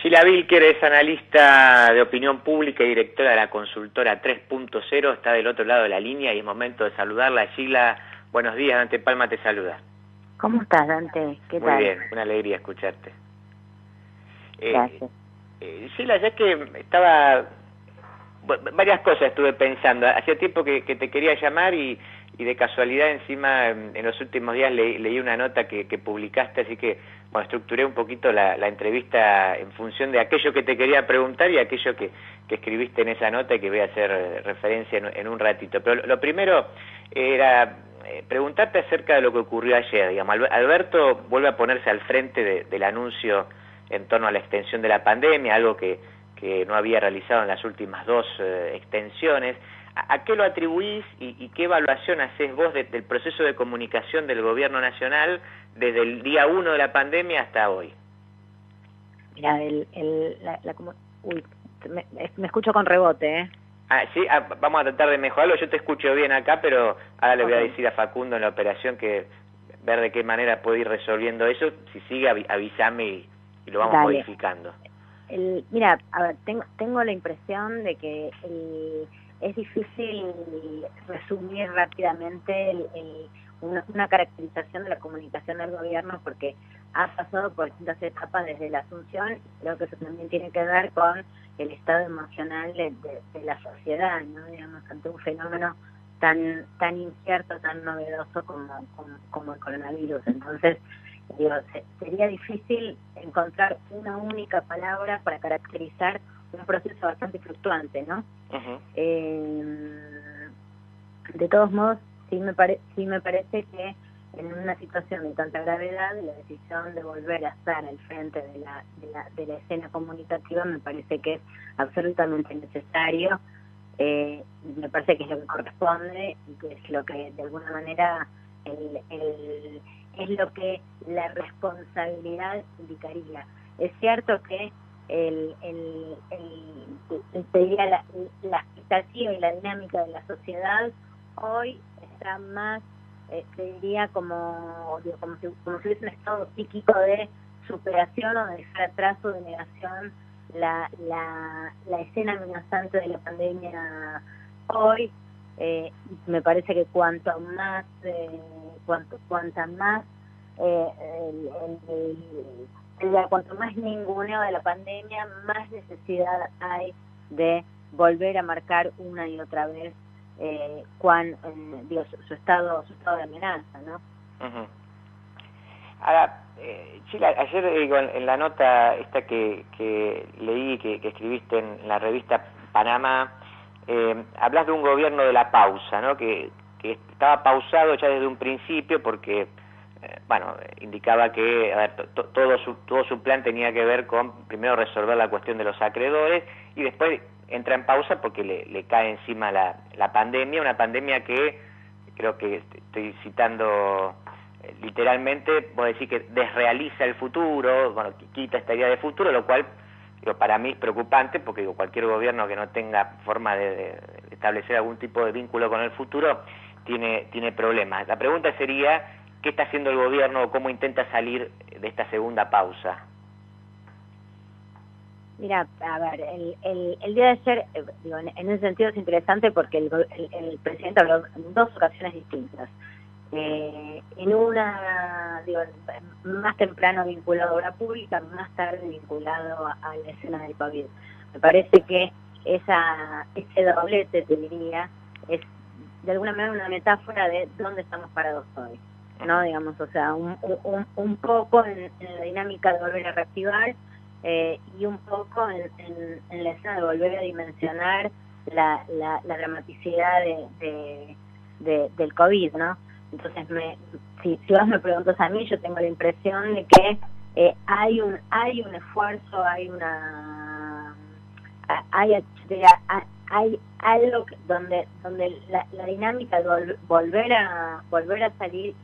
Sheila Vilker es analista de opinión pública y directora de la consultora 3.0, está del otro lado de la línea y es momento de saludarla. Sheila, buenos días, Dante Palma te saluda. ¿Cómo estás, Dante? ¿Qué tal? Muy bien, una alegría escucharte. Gracias. Sheila, ya que estaba... varias cosas estuve pensando. Hacía tiempo que te quería llamar y de casualidad encima en los últimos días leí una nota que publicaste, así que bueno, estructuré un poquito la entrevista en función de aquello que te quería preguntar y aquello que escribiste en esa nota y que voy a hacer referencia en un ratito. Pero lo primero era preguntarte acerca de lo que ocurrió ayer. Digamos, Alberto vuelve a ponerse al frente del anuncio en torno a la extensión de la pandemia, algo que no había realizado en las últimas dos extensiones. ¿A qué lo atribuís y qué evaluación hacés vos del proceso de comunicación del gobierno nacional desde el día 1 de la pandemia hasta hoy? Mira, me escucho con rebote, ¿eh? Sí, vamos a tratar de mejorarlo. Yo te escucho bien acá, pero ahora le voy a Okay. decir a Facundo en la operación que ver de qué manera puedo ir resolviendo eso. Si sigue, avísame y lo vamos modificando. Mira, a ver, tengo la impresión de que es difícil resumir rápidamente una caracterización de la comunicación del gobierno porque ha pasado por distintas etapas desde la asunción. Creo que eso también tiene que ver con el estado emocional de la sociedad, ¿no? Digamos, ante un fenómeno tan incierto, tan novedoso como el coronavirus. Entonces, digo, sería difícil encontrar una única palabra para caracterizar un proceso bastante fluctuante, ¿no? Uh-huh. De todos modos, sí me parece que en una situación de tanta gravedad, la decisión de volver a estar al frente de la escena comunicativa me parece que es absolutamente necesario. Me parece que es lo que corresponde y que es lo que de alguna manera es lo que la responsabilidad indicaría. Es cierto que la expectativa y la dinámica de la sociedad hoy está más, te diría, como si hubiese un estado psíquico de superación o de dejar atrás o de negación la escena amenazante de la pandemia hoy. Me parece que cuanto más ninguneo de la pandemia, más necesidad hay de volver a marcar una y otra vez su estado de amenaza, ¿no? Uh-huh. Ahora, Sheila, ayer en la nota esta que leí, que escribiste en la revista Panamá, hablas de un gobierno de la pausa, ¿no? Que estaba pausado ya desde un principio porque, indicaba que todo su plan tenía que ver con primero resolver la cuestión de los acreedores y después entra en pausa porque le cae encima la pandemia, una pandemia que creo que estoy citando literalmente, vos decís que desrealiza el futuro, quita esta idea de futuro, lo cual para mí es preocupante porque cualquier gobierno que no tenga forma de establecer algún tipo de vínculo con el futuro tiene problemas. La pregunta sería, ¿qué está haciendo el gobierno o cómo intenta salir de esta segunda pausa? Mira, a ver, el día de ayer, en ese sentido es interesante porque el presidente habló en dos ocasiones distintas. En una, más temprano vinculado a obra pública, más tarde vinculado a la escena del COVID. Me parece que ese doblete, te diría, es de alguna manera una metáfora de dónde estamos parados hoy, ¿no? Digamos, o sea, un poco en la dinámica de volver a reactivar y un poco en la escena de volver a dimensionar la dramaticidad del COVID, ¿no? Entonces, si vos me preguntas a mí, yo tengo la impresión de que hay un esfuerzo, hay algo donde la dinámica de volver a salir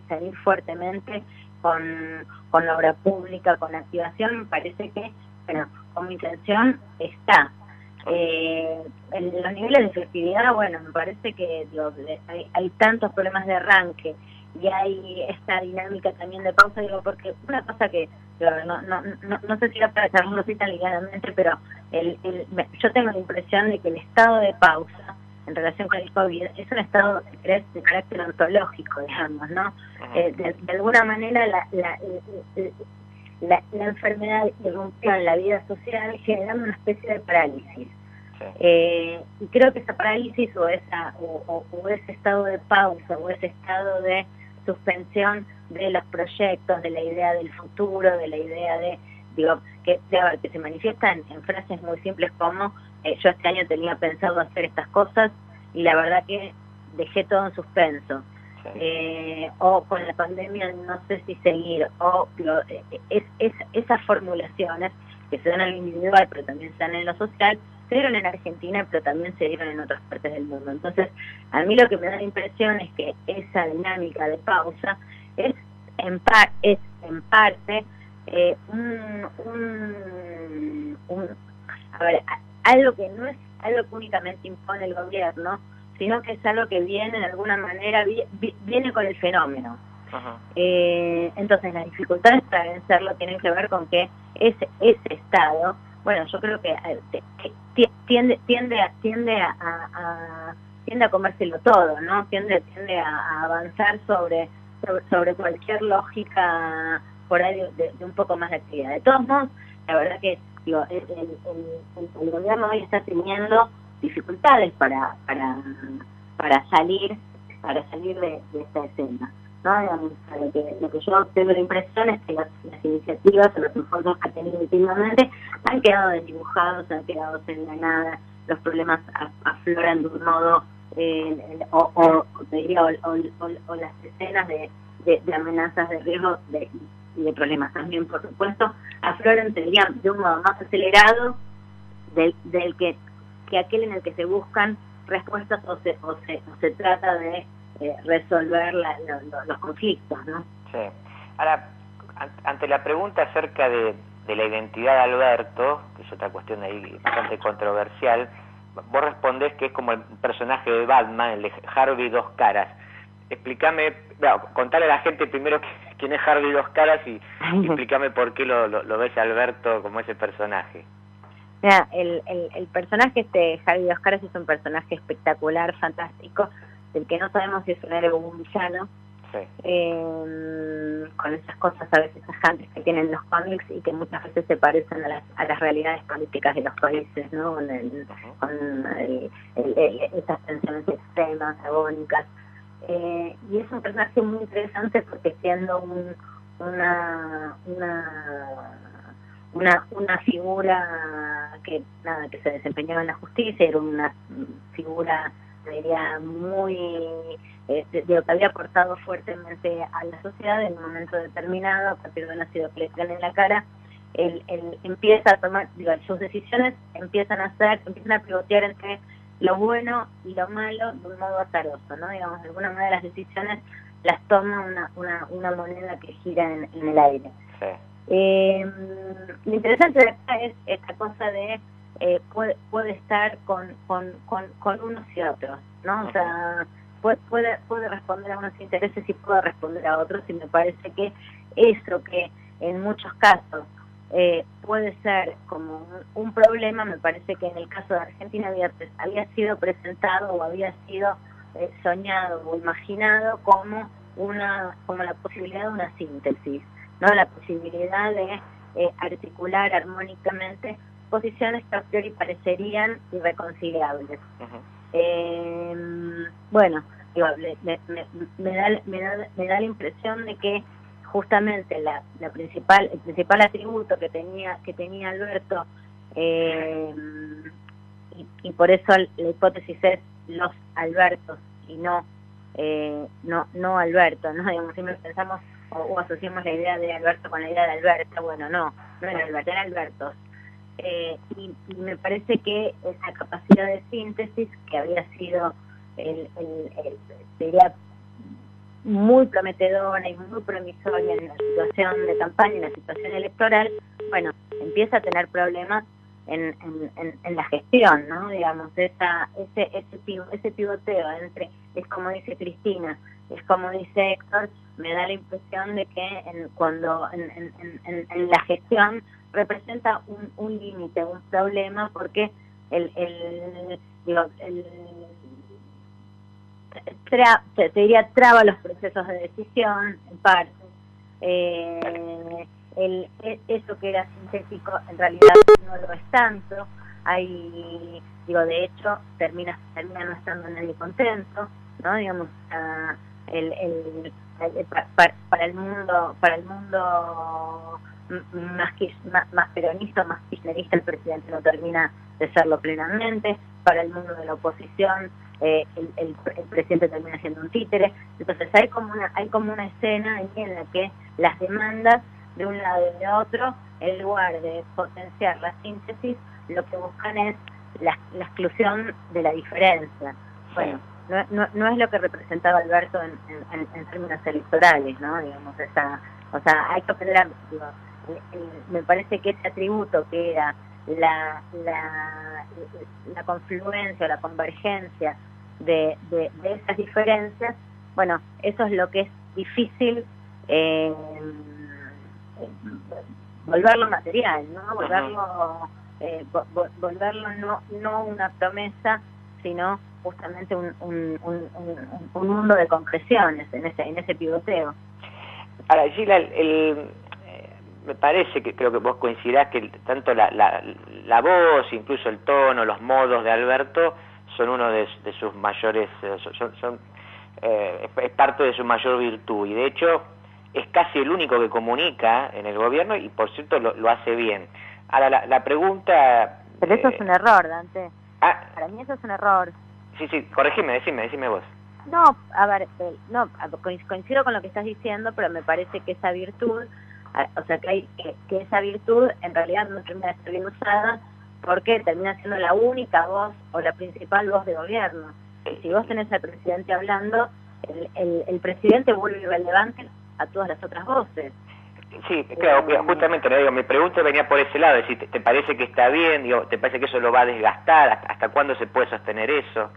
fuertemente con la obra pública, con la activación, me parece que, como intención está. Los niveles de efectividad, me parece que hay tantos problemas de arranque hay esta dinámica también de pausa, digo, porque una cosa que no sé si era para charlarlo así tan ligadamente, pero yo tengo la impresión de que el estado de pausa en relación con el COVID es un estado, si querés, de carácter ontológico, digamos, ¿no? De alguna manera la enfermedad irrumpió en la vida social generando una especie de parálisis. Y creo que esa parálisis o ese estado de pausa o ese estado de suspensión de los proyectos, de la idea del futuro, de la idea de, digo, que se manifiestan en frases muy simples como yo este año tenía pensado hacer estas cosas y la verdad que dejé todo en suspenso. O con la pandemia no sé si seguir, o esas formulaciones que se dan en lo individual pero también se dan en lo social, se dieron en Argentina pero también se dieron en otras partes del mundo. Entonces a mí lo que me da la impresión es que esa dinámica de pausa es en parte algo que no es algo que únicamente impone el gobierno, sino que es algo que viene de alguna manera, viene con el fenómeno. Entonces las dificultades para vencerlo tienen que ver con que ese estado, bueno, yo creo que tiende a comérselo todo, ¿no? Tiende a avanzar sobre cualquier lógica por ahí de un poco más de actividad. De todos modos, la verdad que digo, el gobierno hoy está teniendo dificultades para salir de esta escena, ¿no? Digamos, lo que yo tengo la impresión es que las iniciativas o los esfuerzos que ha tenido últimamente han quedado desdibujados, han quedado en la nada, los problemas afloran de un modo o las escenas de amenazas de riesgo y de problemas también, por supuesto, afloran, dirían, de un modo más acelerado del que aquel en el que se buscan respuestas o se trata de resolver los conflictos, ¿no? Sí. Ahora, ante la pregunta acerca de la identidad de Alberto, que es otra cuestión ahí bastante controversial, vos respondés que es como el personaje de Batman, el de Harvey Dos Caras. Explícame, contale a la gente primero quién es Harvey Dos Caras y explícame por qué lo ves a Alberto como ese personaje. Mira, el personaje Harvey Dos Caras es un personaje espectacular, fantástico, del que no sabemos si es un héroe o un villano, con esas cosas a veces tajantes que tienen los cómics y que muchas veces se parecen a las realidades políticas de los países, ¿no? Con esas tensiones extremas, agónicas. Y es un personaje muy interesante porque siendo una figura que se desempeñaba en la justicia, era una figura, diría, muy que había aportado fuertemente a la sociedad en un momento determinado, a partir de un ácido que le tiran en la cara. Él empieza a tomar, sus decisiones empiezan a pivotear entre lo bueno y lo malo de un modo azaroso, ¿no? Digamos, de alguna manera las decisiones las toma una moneda que gira en el aire. Lo interesante de acá es esta cosa de puede estar con unos y otros, ¿no? O sea, puede responder a unos intereses y puede responder a otros, y me parece que eso que en muchos casos puede ser como un problema, me parece que en el caso de Argentina había sido presentado o había sido soñado o imaginado como la posibilidad de una síntesis, ¿no? La posibilidad de articular armónicamente posiciones que a priori parecerían irreconciliables. Bueno, digo, me da la impresión de que justamente el principal atributo que tenía Alberto, y por eso la hipótesis es los Albertos y no Alberto, ¿no? Digamos, siempre pensamos o asociamos la idea de Alberto con la idea de Alberto. Bueno, no era Alberto, era Albertos. Y me parece que esa capacidad de síntesis, que había sido sería muy prometedora y muy promisoria en la situación de campaña, en la situación electoral, bueno, empieza a tener problemas en la gestión, ¿no? Digamos, ese pivoteo entre, es como dice Cristina, es como dice Héctor, me da la impresión de que cuando en la gestión representa un límite, un problema, porque te diría traba los procesos de decisión, en parte. Eso que era sintético en realidad no lo es tanto. De hecho, termina no estando nadie contento, ¿no? Digamos, para el mundo más peronista, más kirchnerista, el presidente no termina de serlo plenamente. Para el mundo de la oposición, el presidente termina siendo un títere. Entonces hay como una escena en la que las demandas de un lado y de otro, en lugar de potenciar la síntesis, lo que buscan es la exclusión de la diferencia. Bueno, no es lo que representaba Alberto en términos electorales, ¿no? Digamos, hay que aprender, me parece que ese atributo que era la confluencia, la convergencia de esas diferencias, bueno, eso es lo que es difícil volverlo material, ¿no? Volverlo no una promesa, sino justamente un mundo de concreciones en ese pivoteo. Ahora, Gila, me parece que creo que vos coincidirás que tanto la voz, incluso el tono, los modos de Alberto son uno de sus mayores, es parte de su mayor virtud, y de hecho es casi el único que comunica en el gobierno y por cierto lo hace bien. Ahora la pregunta... Pero eso es un error, Dante. Para mí eso es un error. Sí, corregime, decime vos. No, a ver, coincido con lo que estás diciendo, pero me parece que esa virtud, que esa virtud en realidad no termina de ser bien usada porque termina siendo la única voz o la principal voz de gobierno. Y si vos tenés al presidente hablando, el presidente vuelve irrelevante a todas las otras voces. Sí, claro, justamente mi pregunta venía por ese lado, es decir, ¿te parece que está bien? ¿Te parece que eso lo va a desgastar? ¿Hasta cuándo se puede sostener eso?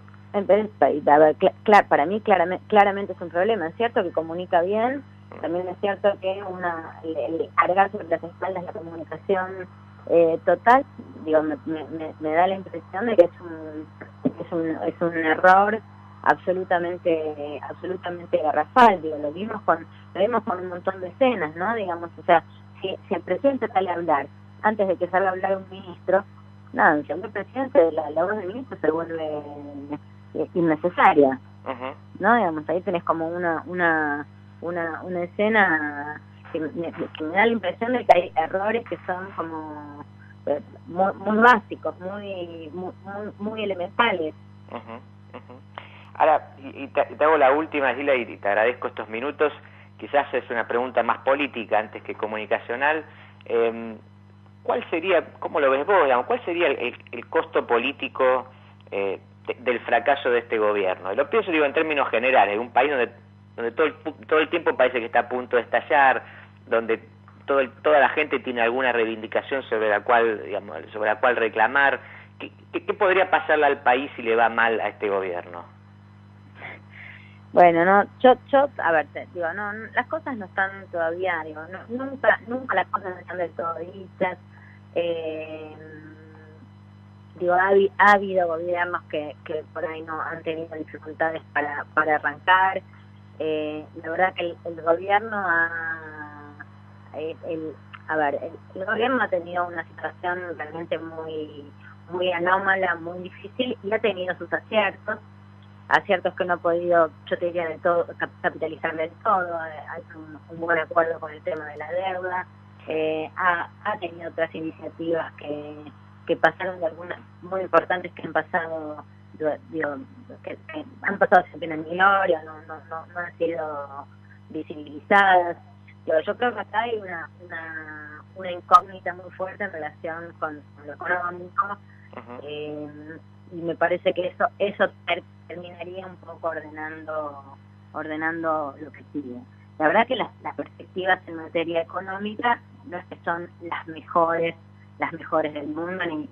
Para mí claramente es un problema. Es cierto que comunica bien, también es cierto que el cargar sobre las espaldas la comunicación total, me da la impresión de que es un error absolutamente garrafal. Lo vimos con un montón de escenas, ¿no? Digamos, o sea, si el presidente sale a hablar antes de que salga a hablar un ministro, nada, si el presidente, la voz del ministro se vuelve innecesaria, ¿no? Digamos, ahí tenés como una escena que me da la impresión de que hay errores que son como muy básicos, muy elementales. Ahora, y te hago la última, Gila, y te agradezco estos minutos. Quizás es una pregunta más política antes que comunicacional. ¿Cuál sería, cómo lo ves vos, digamos, cuál sería el costo político del fracaso de este gobierno? Y lo pienso, en términos generales, un país donde todo el tiempo parece que está a punto de estallar, donde toda la gente tiene alguna reivindicación sobre la cual reclamar. ¿Qué podría pasarle al país si le va mal a este gobierno? Bueno, no, a ver, no, las cosas no están todavía, nunca las cosas no están del todo dichas. Ha habido gobiernos que por ahí no han tenido dificultades para arrancar. La verdad que el gobierno el gobierno ha tenido una situación realmente muy anómala, muy difícil, y ha tenido sus aciertos que no ha podido, yo te diría, del todo capitalizar del todo. Hay un buen acuerdo con el tema de la deuda. Ha tenido otras iniciativas que pasaron, de algunas muy importantes que han pasado, que han pasado siempre en el gloria, no han sido visibilizadas. Yo creo que acá hay una incógnita muy fuerte en relación con lo económico. Y me parece que eso terminaría un poco ordenando lo que sigue. La verdad que las perspectivas en materia económica no es que son las mejores del mundo, ni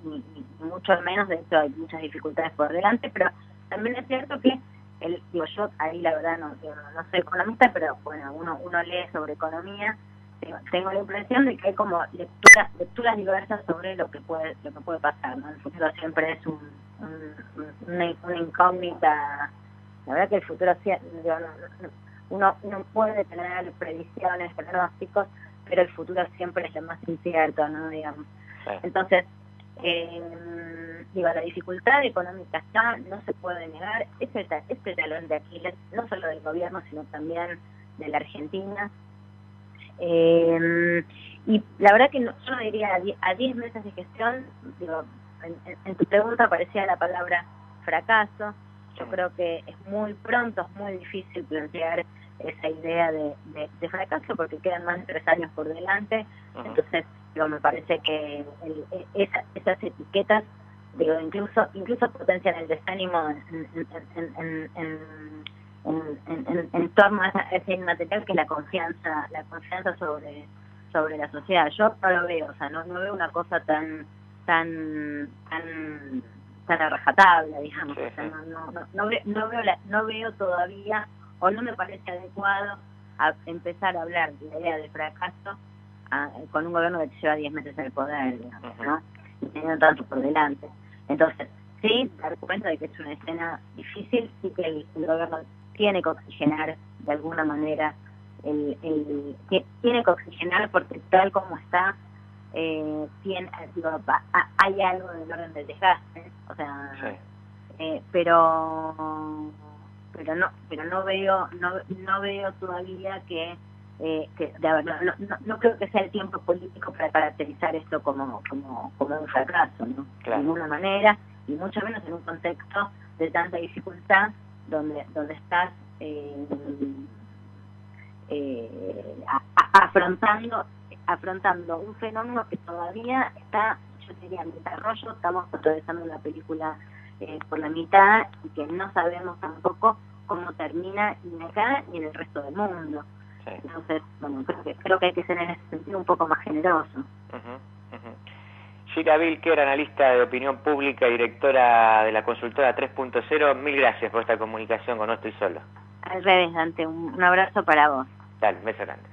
mucho menos. De hecho hay muchas dificultades por delante, pero también es cierto que yo ahí la verdad no soy economista, pero bueno, uno lee sobre economía. Tengo la impresión de que hay como lecturas diversas sobre lo que puede pasar, ¿no? El futuro siempre es una incógnita. La verdad que el futuro uno no puede tener previsiones, pronósticos, pero el futuro siempre es lo más incierto, ¿no? Digamos. Sí. Entonces, la dificultad económica está, no se puede negar, este talón de Aquiles, no solo del gobierno, sino también de la Argentina. Y la verdad que yo no diría a 10 meses de gestión, en tu pregunta aparecía la palabra fracaso. Yo creo que es muy pronto, es muy difícil plantear esa idea de fracaso porque quedan más de 3 años por delante. Entonces, me parece que esas etiquetas, incluso potencian el desánimo en torno a ese inmaterial que es la confianza sobre la sociedad. Yo no lo veo, o sea, no veo una cosa tan a rajatabla, digamos. O sea, no veo todavía, o no me parece adecuado a empezar a hablar de la idea de fracaso con un gobierno que lleva 10 meses en el poder, digamos, ¿no? Y teniendo tanto por delante. Entonces, sí, dar cuenta de que es una escena difícil y que el gobierno tiene que oxigenar de alguna manera, tiene que oxigenar porque tal como está, hay algo del orden del desgaste, o sea, sí. Pero no veo todavía que no creo que sea el tiempo político para caracterizar esto como un fracaso, ¿no? Claro. De ninguna manera, y mucho menos en un contexto de tanta dificultad donde estás afrontando un fenómeno que todavía está, yo diría, en desarrollo. Estamos atravesando la película por la mitad y que no sabemos tampoco cómo termina ni acá ni en el resto del mundo. Sí. Entonces, bueno, creo que hay que ser en ese sentido un poco más generoso. Gilda Vilker, analista de opinión pública y directora de la consultora 3.0, mil gracias por esta comunicación con No Estoy Solo. Al revés, Dante, un abrazo para vos. Dale, un beso grande.